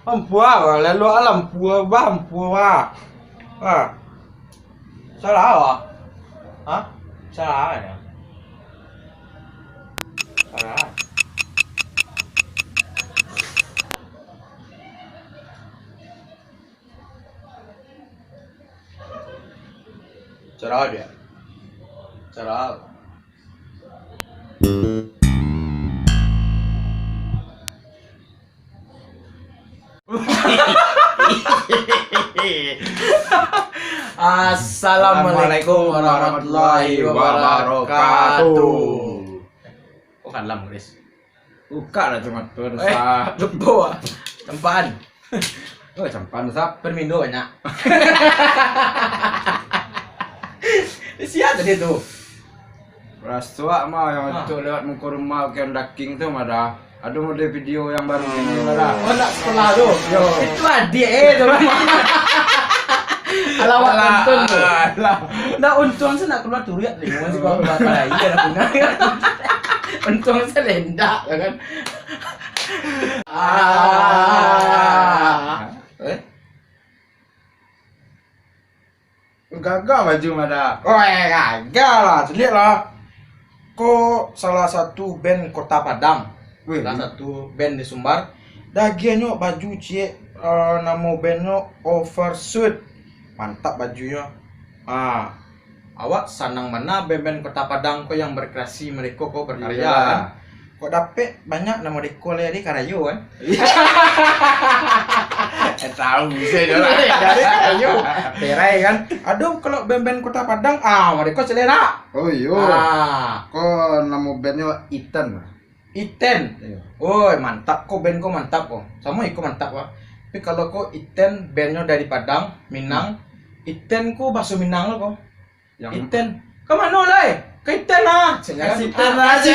Ampua, lalu alam pua bam pua. Ah, salah apa? Hah? Salah ya? Salah. Salah dia. Salah. Assalamualaikum warahmatullahi wabarakatuh. Oh kan lam guys. Buka lah cuma tuh Lupa. Tempaan. oh campan sap Permindo banyak. Siapa tadi tuh? rasua mah yang itu lewat muka rumah ke daking tuh ada model video yang baru ini ada. Oh nak sekolah tuh. Yo. Itu adik tuh. Alawak untung tuh. Nah untung saya nak keluar tuh lihat nih masih kau bakal lagi ada punya. Untung saya lendak kan. Gagal baju ada. Oh gagal lah, lihat lah. Kok salah satu band Kota Padang, salah satu band di Sumbar, dagiannya baju cie, nama bandnya Oversuit, mantap bajunya. Awak senang mana band-band Kota Padang kok yang berkreasi mereka kok berkarya kan? Kok dapet banyak nama deko di Karayo kan? Tahu bisa dia lah. Dari Karayo, berai kan? Aduh kalau band-band Kota Padang, mereka selera. Oh iya. Kok nama bandnya Iten. Iten. Iya. Woi mantap kok band kok mantap kok. Sama ikut mantap kok. Tapi kalau kok Iten bandnya dari Padang, Minang, Iten kok bahasa Minang lo kok. Yang Iten. Kemana lah? Ke Iten lah. Iten aja.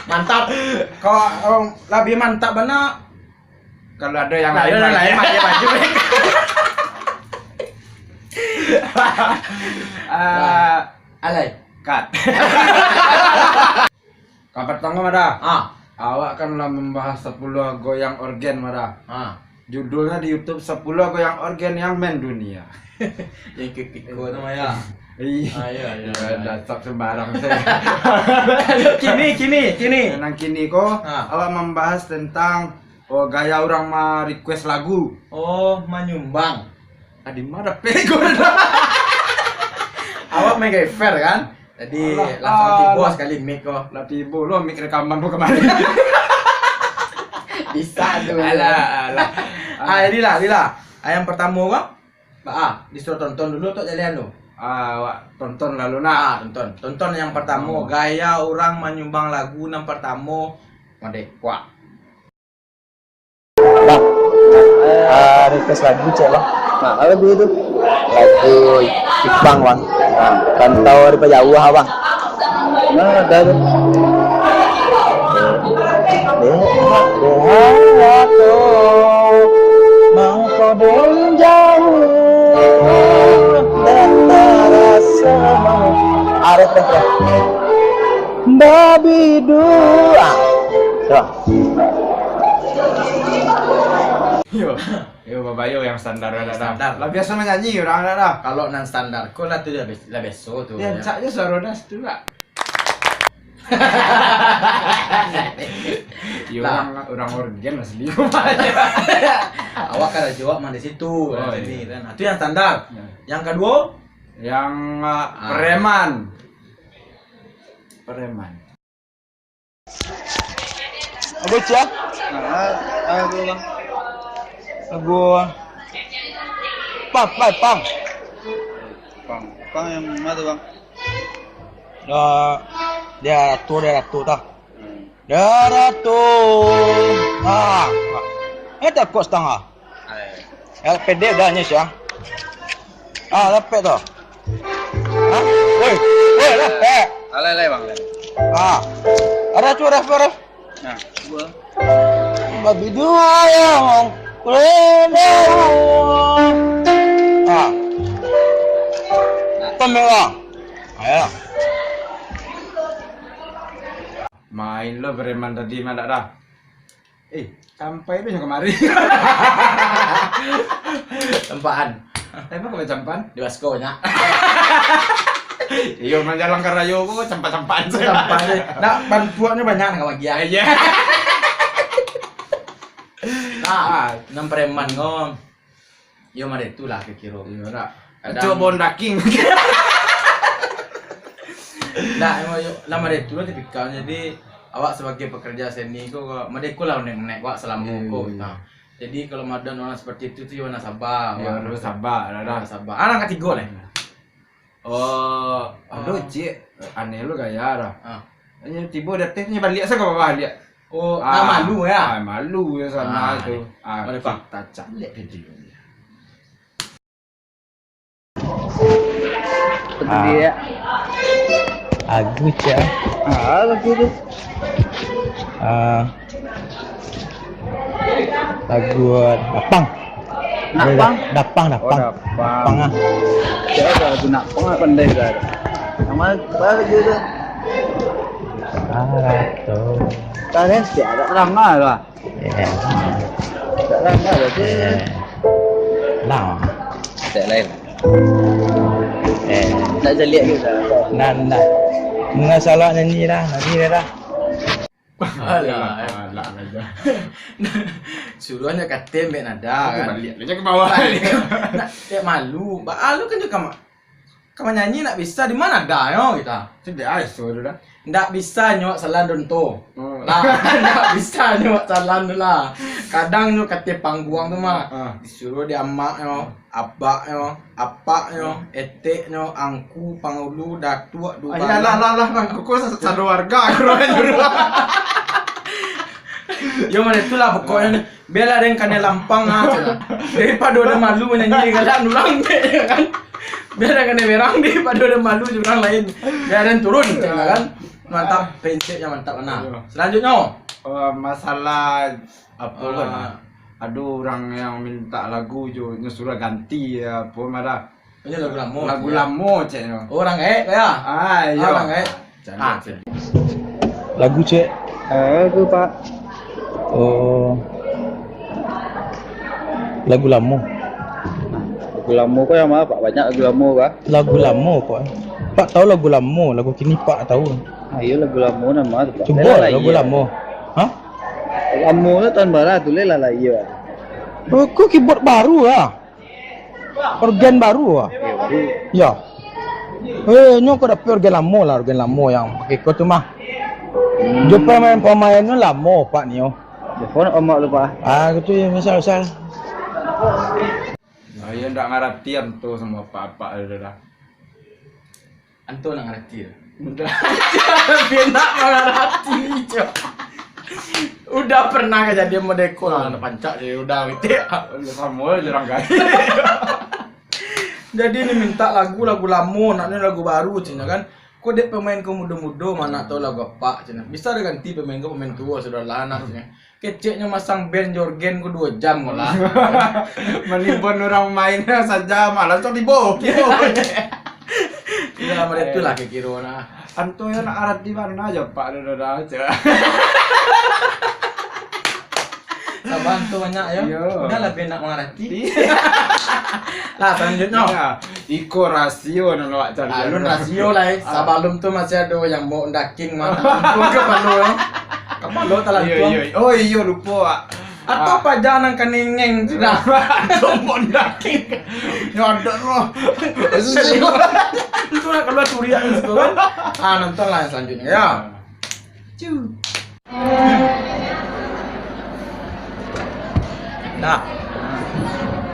Mantap. Kok lebih mantap mana? Kalau ada yang Lain pakai baju. Alay. cut. Kabar tangga ada. Awak kan lah membahas 10 goyang organ ada. Judulnya di YouTube 10 goyang organ yang mendunia. Yang kikiko namanya. Iya. Dasar sembarang saya. Kini. Yang kini kok awak membahas tentang gaya orang mah request lagu. Oh, menyumbang. Tadi mana pego. Awak MacGyver kan? Jadi langsung tiba sekali mic kok. Lah tiba lo mic rekaman lo kemarin. Bisa tuh. Alah. Inilah. Yang pertama kok. Disuruh tonton dulu tuh jalan lo. Awak tonton lalu nak. Tonton yang pertama. Gaya orang menyumbang lagu yang pertama. Made kuat. Bang, request lagu cek bang. Nah, apa itu? Lagu Jepang bang. Nah, Rantau dari Jauh bang. Nah, ada tuh. Dehato mangko den jauh dan terasa mau arep babi dua. Yo babayo yang standar ada. Standar. Lah biasa menyanyi orang ada. Kalau nan standar kok lah tuh lah beso tuh. Ya caknya sarodas tuh lah. Yo orang organ asli. Awak kan jawab mah di situ. Oh, Ini iya. kan. Itu yang standar. Yang kedua, Yang preman. Lagu ya? Lagu bang. Lagu Pang. Pang yang mana bang? Dia ratu tah. Dia ratu. Itu kok setengah. PD dah nyes ya. Lepek tu. Woi, lepek. Alai bang. Ada tu ref. Nah, gua. Babi dua yang kulene. Pemerang. Ayo. Main lo preman tadi mana dah? Sampai besok kemari. Tempaan. Emang kau campan? Di Basko nya. Iyo menjalan ke rayo kok campan-campan. Tempat deh. Nah, bantuannya banyak nggak bagi Iya. Nah, enam preman ngom. Yo mare itulah kekiro. Iya dah. Kadang- Coba bondaking. Nah, emang yo lama deh itu tipikal jadi awak sebagai pekerja seni kok madeku lah nek wak selama Iya, kok. iya. Nah, jadi kalau madan orang seperti itu tuh yo sabar. Ya harus sabar dah. Sabar. Anak ketiga lah. Oh, aduh cik, aneh lu gaya dah. Ah. Ini tiba deteknya balik saya ke bawah lihat. Oh, malu ya. Malu ya sana itu. Mari, Pak. Kita cari videonya. Dia. Lagu cak. Lagu tu. Lagu Dapang. Napang? Dapang. Dapang. Dapang ah. Siapa lagu Napang apa pandai dah. Nama apa lagu tu? Arato. Kalian siapa lama lah. Ya. Tak lama berarti. Lama. Tak lain. Tak jadi lihat kita. Nak. Menga salah nyanyi dah. Alah. Suruhnya kata mbak nada kan. Balik aja ke bawah. Nak dia malu. Lu kan juga kamu nyanyi nak bisa di mana ada yo kita. Sudah sudah dah. Ndak bisa nyok salan donto. Oh. Lah, ndak bisa nyok salan tu lah. Kadang nyok kate pangguang tu mah. Disuruh dia emak yo, abak yo, apa yo, etek yo, angku, pangulu, datuk, dua. Lah, aku satu warga aku nyuruh. Yo mana itulah pokoknya bela dengan kena lampang aja. Daripada udah malu menyanyi kalau ulang kan. Biar kena berang daripada udah malu orang lain. Biarin turun kan. Mantap, prinsipnya mantap mana. Selanjutnya Masalah apa Ah. kan? Ada orang yang minta lagu jo nyuruh ganti apa marah. ini lagu lama. Lagu lama ceknya. Orang ya. Iya. Orang Ah. Lagu cek. Lagu Pak. Oh. Lagu lama. Lagu lama kok yang mana Pak? Banyak lagu lama Pak. Lagu lama kok. Pak tahu lagu lama, lagu kini Pak tahu. Iya lagu lama nama tu Pak. Coba lagu lama. Hah? Lama tu tahun barat tu lah iya. Oh, kok keyboard baru ah. Organ baru ah. Ya. Nyo kau dapat organ lama yang pakai kau tu mah. Jumpa pemainnya lama Pak Nio. Telepon omak lu Pak. Gitu ya misal. Saya ndak ngaratian tu sama Pak dah. Anto nak ngerti. Biar nak ngerti cok. Udah pernah kejadian modeko lah anak pancak dia udah gitu ya. Sama je orang kan. Jadi ini minta lagu lama, naknya lagu baru cina kan. Kok dek pemain kau muda-muda mana tahu lagu apa cina. Bisa ada ganti pemain kau pemain tua sudah lana cina. Keceknya masang band Jorgen ku 2 jam lah. Menimbun orang mainnya saja malah cok dibo. Iya mereka tu lah kekiro nah. Anto ya nak arat di mana aja Pak dah aja. Sabar tu banyak ya. Iya. Udah lah nak mengerti. Lah selanjutnya. Iko rasio nang awak cari. Alun rasio lah. Sebelum tu masih ada yang mau daking mana. Ke Palu. Ke Palu talan tuang. Oh iya lupa Pak. Atau pajanang kaningeng sudah. Mau daking. Nyodok loh. Itu nak keluar curiak itu kan. Nonton lah yang selanjutnya ya. Dah.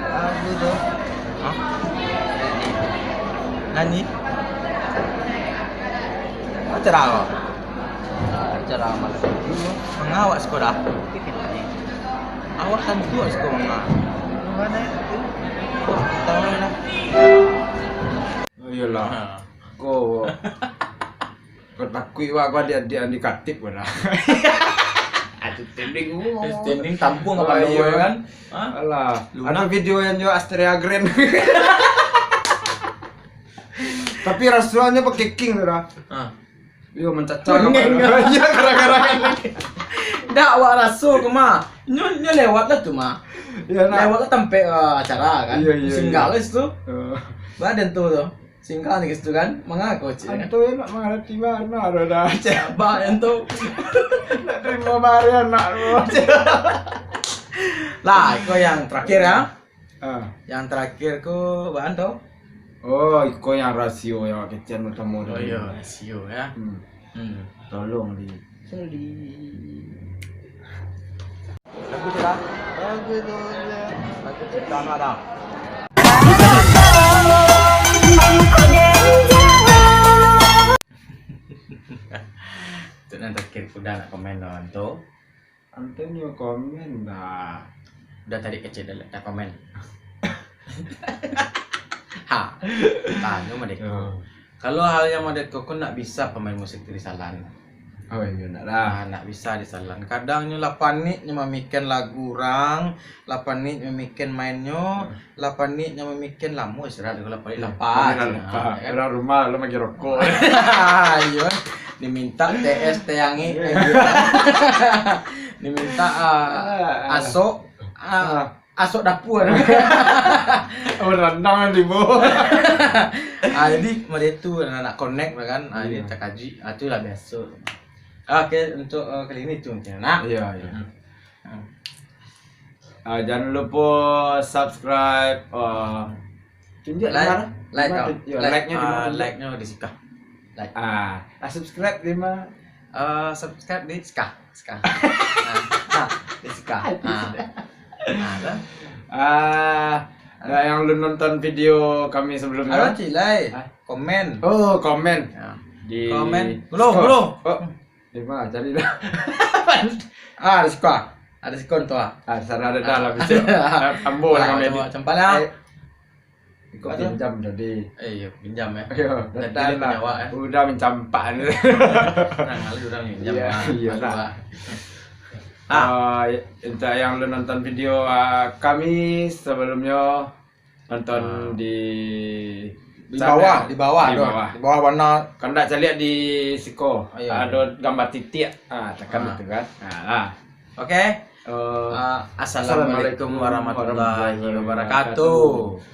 Aku tu. Nyanyi. Acara apa? Acara malam. Mengawak sekolah. Awak tentu sekolah mengawak. Mana itu? Tahu lah. Oh iyalah. Kau takut wak dia indikatif mana? Aduh tending Standing tampung apa lu kan? Alah, ada video yang jual Astrea Grand. Tapi rasuannya pakai king tu dah. Yo mencacah. Kuning. Iya gara-gara kan lagi. Ndak awak raso ke mah. Nyo lewat lah tuh mah. Ya Lewat lah sampai acara kan. Iya, iya, Singgah iya. lah situ. Badan tuh. Singgah nih situ kan. Mengaku cik. Anto nak mengerti mana dah. Coba ento. Nak terima barang anak lu. Lah, kau yang terakhir ya. Ah. Yang terakhir ku bahan tuh. Oh, iko yang rasio yang kecil bertemu Oh iya, rasio ya. Tolong di. Lagu cerita. Lagu cerita ada. Itu nanti terakhir udah nak komen doang tuh. Antonio komen dah. Udah tadi kecil dah komen. Ha, tanya sama Deko. Kalau hal yang sama Deko kau nak bisa pemain musik di Salan. Oh iya nak dah. Nak bisa di Salan. Kadangnya lah paniknya memikin lagu orang, lah paniknya memikin mainnya, lah paniknya memikin lamu istirahat kalau panik lapas. Orang rumah lo lagi rokok. Iya. Diminta TS teyangi. Diminta asok asok dapur. Rendang nanti bu. Jadi mereka itu anak connect kan. Jadi tak kaji. Itulah biasa. Oke, untuk kali ini itu mungkin. Nah, Iya iya. Jangan lupa subscribe. Tunjuk like-nya di Sika. Like. Subscribe di mana? Subscribe di Sika. Di Sika. Yang lu nonton video kami sebelumnya. Halo Cilai, komen. Oh, komen. Ya. Di Komen. Belum. Oh, di mana? Cari dah. Di Sika. Ada Sikon tuh. Sana ada dalam bisa. Ambo lah kami. Cempal ya. Ikut pinjam jadi. Iya, pinjam ya. Ayo, Jadi datang penyewa ya. lah. Udah mencampak nih. Nah, lalu udah pinjam. Iya, nah. Untuk yang lu nonton video kami sebelumnya nonton di bawah di bawah warna. Kan tak lihat di Siko Iya. ada gambar titik. Tekan itu kan. Oke. Assalamualaikum warahmatullahi wabarakatuh.